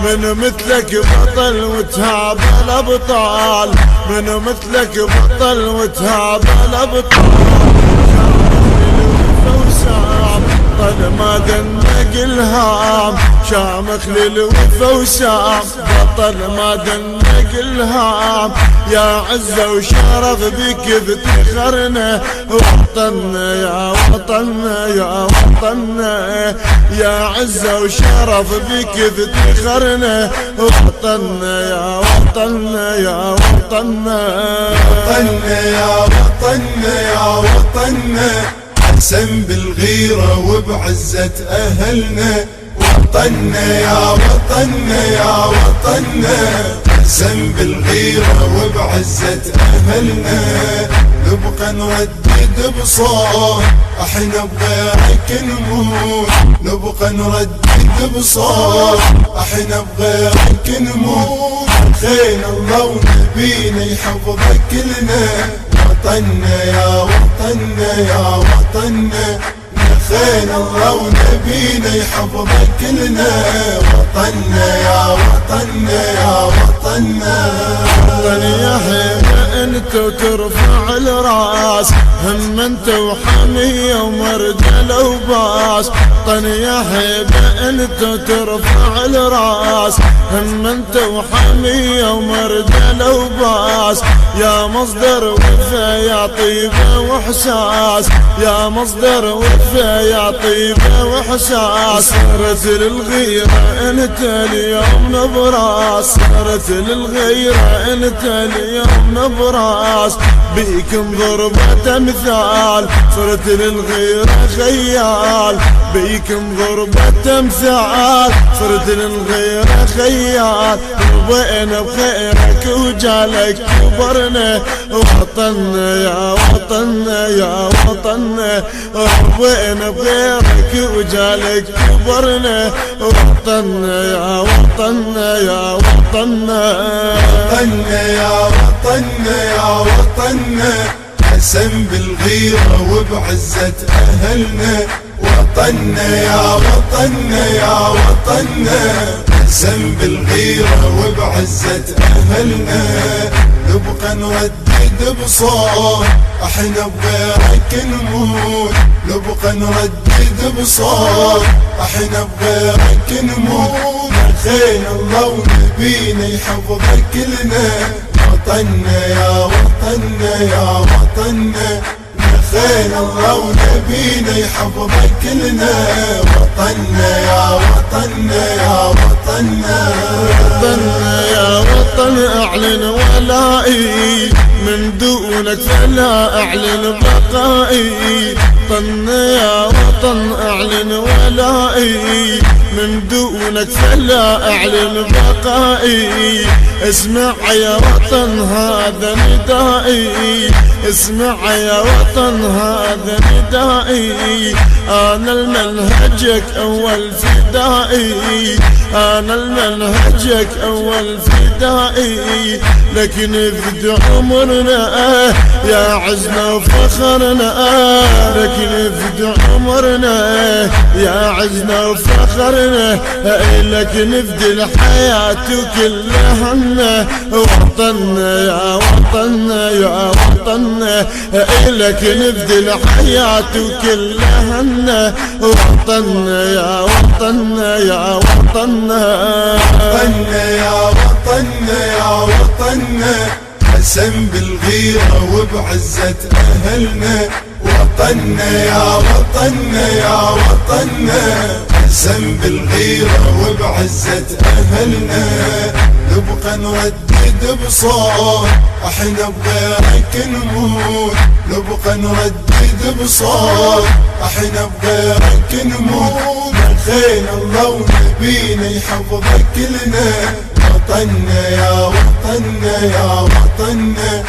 من مثلك بطل وتهاب الأبطال، من مثلك بطل وتهاب الأبطال. بطل ما دنق الهام، شامخ للوفا وسام، بطل ما دنق الهام. يا عزة وشرف بك افتخرنا، وطننا يا وطننا يا وطننا. يا عزة وشرف بك افتخرنا، وطننا يا وطننا يا وطننا. وطننا يا وطننا يا وطننا، أحسن بالغيرة وبعزة أهلنا. وطننا يا وطننا يا وطننا، أحسن بالغيرة وبعزة أهلنا. نبقى نردد بصوت احنا بغيرك نموت، نبقى نردد بصوت احنا بغيرك نموت. خير الله ونبينا يحفظك كلنا، وطننا يا وطننا يا وطننا. خير الله ونبينا يحفظك كلنا، وطننا يا وطننا يا وطننا. وطني يا حيدة انت وترفع الراس، هم انت وحمية ومرجلة وباس. وطني يا حيدة انت وترفع الراس، هم انت وحمية ومرجلة وباس. يا مصدر وفا يا طيبة واحساس، يا مصدر وفا يا طيبة واحساس. صارت للغيرة انت اليوم نبراس، صارت للغيرة انت اليوم نبراس. بيك ضربة مثال، صرت للغيرة خيال. بيك ضربة مثال، صرت للغيرة خيال. رضينا بخيرك وجالك كبرنا، وطننا يا وطننا يا وطننا. رضينا بغيرك وجالك كبرنا، وطننا يا وطننا يا وطننا. وطننا يا وطننا يا وطننا، حسن بالغيرة وبعزة أهلنا. وطننا يا وطننا يا وطننا، حسن بالغيرة وبعزة أهلنا. نبقى نردد بصوت احنا بغيرك نموت، نبقى نردد بصوت احنا بغيرك نموت. خير الله ونبينا يحفظك كلنا، وطننا يا وطننا يا وطننا. خير الله ونبينا يحفظك كلنا، وطننا يا وطننا يا وطننا. وطننا يا وطن اعلن ولائي، من دونك فلا اعلن بقائي. وطننا يا وطن اعلن ولائي، من دونك فلا اعلن بقائي. اسمع يا وطن هذا ندائي، اسمع يا وطن هذا ندائي. انا المنهجك اول فدائي، انا المنهجك اول فدائي. لكن افد عمرنا يا عزنا وفخرنا، لكن افد عمرنا يا عزنا وفخرنا. لكن افد الحياة كلها همنا، وطننا يا وطننا يا وطننا. لكن افد الحياة كلها همنا، وطننا يا وطننا يا وطننا. وطننا يا وطننا يا وطننا، حسن بالغيرة وبعزة أهلنا. وطننا يا وطننا يا وطننا، حسن بالغيرة وبعزة أهلنا. نبقى نردد بصوت احنا بغيرك نموت، نبقى نردد بصوت احنا بغيرك نموت. خير الله ونبينا يحفظك كلنا، وطننا يا وطننا يا وطننا.